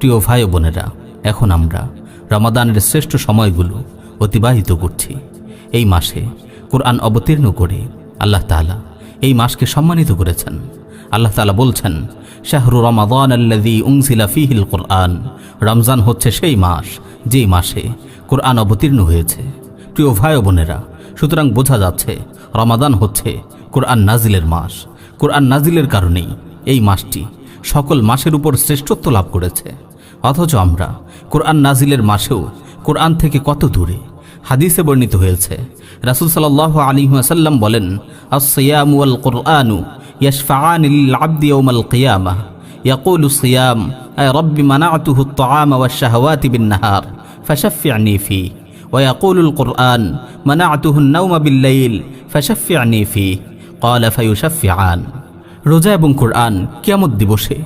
প্রিয় ভাই ও বোনেরা, এখন আমরা রমাদানের শ্রেষ্ঠ সময়গুলো অতিবাহিত করছি। এই মাসে কোরআন অবতীর্ণ করে আল্লাহ তাআলা এই মাসকে সম্মানিত করেছেন। আল্লাহ তাআলা বলছেন, শাহরু রমাদান আল্লাযী উনজিলা ফীহিল কোরআন। রমজান হচ্ছে সেই মাস যেই মাসে কোরআন অবতীর্ণ হয়েছে। প্রিয় ভাই ও বোনেরা, সুতরাং বোঝা যাচ্ছে রমাদান হচ্ছে কোরআন নাজিলের মাস। কোরআন নাজিলের কারণেই এই মাসটি সকল মাসের উপর শ্রেষ্ঠত্ব লাভ করেছে। অথচ আমরা কোরআন নাজিলের মাসেও কোরআন থেকে কত দূরে। হাদিসে বর্ণিত হয়েছে, রাসূল সাল্লাল্লাহু আলাইহি ওয়াসাল্লাম বলেন, আস-সিয়ামু ওয়াল কুরআনু ইয়াশফাআনি লিল আবদি ইয়াওমাল কিয়ামাহ। ইয়াকুলু সিয়াম আয় রাব্বি মানা'তুহু আত-তা'আমা ওয়াশ-শাহাওয়াতি বিন-নাহার ফাশাফি'নি ফি। ওয়া ইয়াকুলুল কুরআন মানা'তুহু আন-নাওমা বিল-লাইল ফাশাফি'নি ফি। ক্বালা ফায়ুশাফি'আন। রোজা এবং কোরআন কিয়ামত দিবসে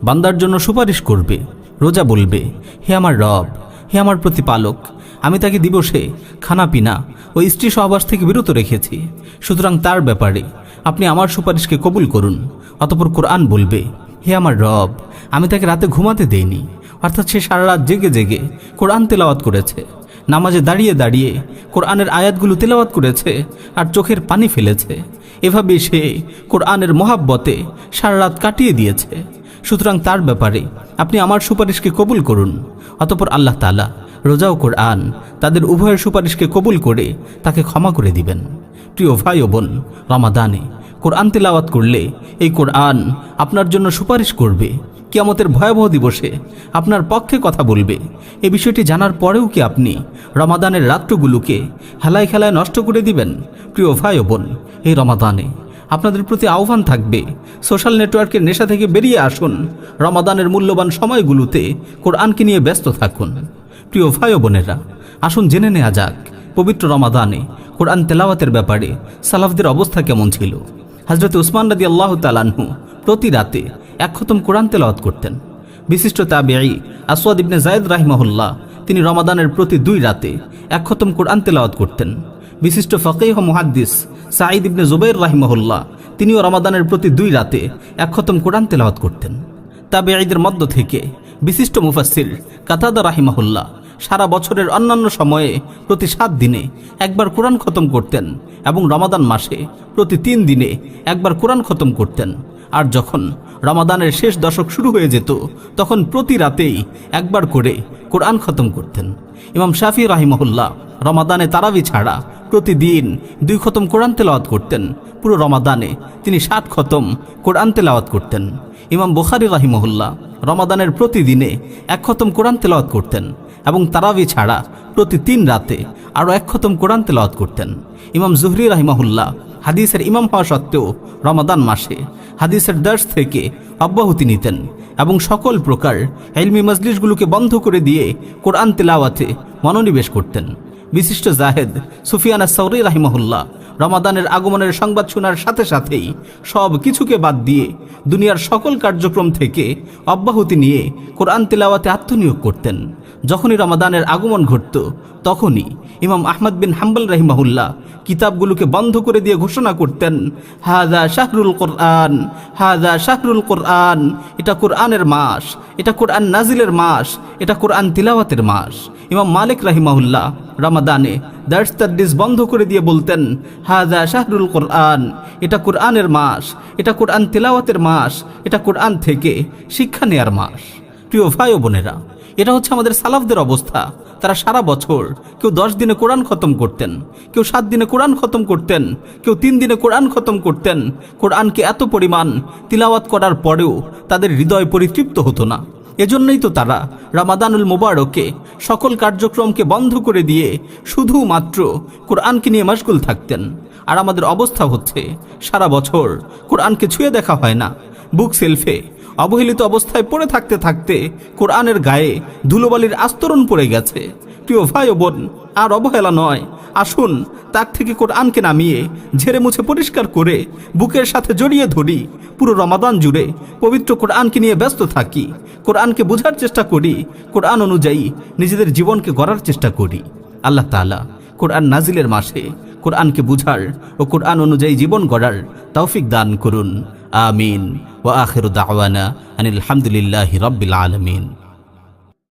বান্দার জন্য সুপারিশ করবে। রোজা বলবে, হে আমার রব, হে আমার প্রতিপালক, আমি তাকে দিবসে খানা পিনা ও স্ত্রী সহবাস থেকে বিরত রেখেছি, সুতরাং তার ব্যাপারে আপনি আমার সুপারিশকে কবুল করুন। অতঃপর কোরআন বলবে, হে আমার রব, আমি তাকে রাতে ঘুমাতে দেইনি, অর্থাৎ সে সারা রাত জেগে জেগে কোরআন তেলাওয়াত করেছে, নামাজে দাঁড়িয়ে দাঁড়িয়ে কোরআনের আয়াতগুলো তেলাওয়াত করেছে আর চোখের পানি ফেলেছে। এভাবে সে কোরআনের মহাব্বতে সারা রাত কাটিয়ে দিয়েছে, সুতরাং তার ব্যাপারে আপনি আমার সুপারিশকে কবুল করুন। অতঃপর আল্লাহ তাআলা রোজা ও কোরআন তাদের উভয়ের সুপারিশকে কবুল করে তাকে ক্ষমা করে দিবেন। প্রিয় ভাই ও বোন, রমাদানে কোরআন তেলাওয়াত করলে এই কোরআন আপনার জন্য সুপারিশ করবে, কিয়ামতের ভয়াবহ দিবসে আপনার পক্ষে কথা বলবে। এই বিষয়টি জানার পরেও কি আপনি রমাদানের রাত্রগুলোকে হেলায় খেলায় নষ্ট করে দিবেন? প্রিয় ভাই ও বোন, এই রমাদানে আপনাদের প্রতি আহ্বান থাকবে, সোশ্যাল নেটওয়ার্কের নেশা থেকে বেরিয়ে আসুন। রমাদানের মূল্যবান সময়গুলোতে কোরআনকে নিয়ে ব্যস্ত থাকুন। প্রিয় ভাই ও বোনেরা, আসুন জেনে নেওয়া যাক পবিত্র রমাদানে কোরআন তেলাওয়াতের ব্যাপারে সালাফদের অবস্থা কেমন ছিল। হযরত উসমান রাদিয়াল্লাহু তাআলা আনহু প্রতি রাতে এক খতম কোরআন তেলাওয়াত করতেন। বিশিষ্ট তাবেঈ আসওয়াদ ইবনে যায়েদ রাহিমাহুল্লাহ তিনি রমাদানের প্রতি 2 রাতে এক খতম কোরআন তেলাওয়াত করতেন। বিশিষ্ট ফাকিহ ও মুহাদ্দিস সাঈদ ইবনে জুবাইর রাহিমাহুল্লাহ তিনিও রমাদানের প্রতি 2 রাতে এক খতম কোরআন তেলাওয়াত করতেন। তাবেঈদের মধ্য থেকে বিশিষ্ট মুফাসসির কাতাদা রাহিমাহুল্লাহ সারা বছরের অন্যান্য সময়ে প্রতি 7 দিনে একবার কোরআন খতম করতেন এবং রমাদান মাসে প্রতি 3 দিনে একবার কোরআন খতম করতেন। আর যখন রমাদানের শেষ দশক শুরু হয়ে যেত তখন প্রতি রাতেই একবার করে কোরআন খতম করতেন। ইমাম শাফি রাহিমাহুল্লাহ রমাদানে তারাবি ছাড়া প্রতিদিন 2 খতম কোরআন তেলাওয়াত করতেন। পুরো রমাদানে তিনি 60 খতম কোরআন তেলাওয়াত করতেন। ইমাম বুখারী রাহিমাহুল্লাহ রমাদানের প্রতিদিনে 1 খতম কোরআন তেলাওয়াত করতেন এবং তারাবি ছাড়া প্রতি 3 রাতে আরও 1 খতম কোরআন তেলাওয়াত করতেন। ইমাম জুহরি রাহিমাহুল্লাহ হাদিসের ইমাম হওয়া সত্ত্বেও রমাদান মাসে হাদিসের দর্স থেকে অব্যাহতি নিতেন এবং সকল প্রকার ইলমি মজলিসগুলোকে বন্ধ করে দিয়ে কোরআন তেলাওয়াতে মনোনিবেশ করতেন। বিশিষ্ট জাহেদ সুফিয়ান আস-সাওরী রাহিমাহুল্লাহ রমাদানের আগমনের সংবাদ শোনার সাথে সাথেই সব কিছুকে বাদ দিয়ে দুনিয়ার সকল কার্যক্রম থেকে অব্যাহতি নিয়ে কোরআন তেলাওয়াতে আত্মনিয়োগ করতেন। যখনই রমাদানের আগমন ঘটত তখনই ইমাম আহমদ বিন হাম্বল রাহিমাহুল্লাহ কিতাবগুলোকে বন্ধ করে দিয়ে ঘোষণা করতেন, হাযা শাহরুল কোরআন, হাযা শাহরুল কোরআন। এটা কোরআনের মাস, এটা কোরআন নাজিলের মাস, এটা কোরআন তিলাওয়াতের মাস। ইমাম মালিক রাহিমাহুল্লাহ রমাদানে দার্স তাদরিস বন্ধ করে দিয়ে বলতেন, হাযা শাহরুল কোরআন, এটা কোরআনের মাস, এটা কোরআন তিলাওয়াতের মাস, এটা কোরআন থেকে শিক্ষা নেয়ার মাস। প্রিয় ভাই ও বোনেরা, এটা হচ্ছে আমাদের সালাফদের অবস্থা। তারা সারা বছর কেউ 10 দিনে কোরআন খতম করতেন, কেউ 7 দিনে কোরআন খতম করতেন, কেউ 3 দিনে কোরআন খতম করতেন। কোরআনকে এত পরিমাণ তিলাওয়াত করার পরেও তাদের হৃদয় পরিতৃপ্ত হতো না। এজন্যই তো তারা রমাদানুল মুবারকে সকল কার্যক্রমকে বন্ধ করে দিয়ে শুধুমাত্র কোরআনকে নিয়ে মশগুল থাকতেন। আর আমাদের অবস্থা হচ্ছে সারা বছর কোরআনকে ছুঁয়ে দেখা হয় না। বুক সেলফে অবহেলিত অবস্থায় পড়ে থাকতে থাকতে কোরআনের গায়ে ধুলোবালির আস্তরণ পড়ে গেছে। প্রিয় ভাই ও বোন, আর অবহেলা নয়, আসুন তাক থেকে কোরআনকে নামিয়ে ঝেড়ে মুছে পরিষ্কার করে বুকের সাথে জড়িয়ে ধরি। পুরো রমাদান জুড়ে পবিত্র কোরআনকে নিয়ে ব্যস্ত থাকি, কোরআনকে বোঝার চেষ্টা করি, কোরআন অনুযায়ী নিজেদের জীবনকে গড়ার চেষ্টা করি। আল্লাহ তাআলা কোরআন নাজিলের মাসে কোরআনকে বুঝার ও কোরআন অনুযায়ী জীবন গড়ার তৌফিক দান করুন। আমিন। ওয়া আখিরু দাওয়ানা আনিল হামদুলিল্লাহি রাব্বিল আলামিন।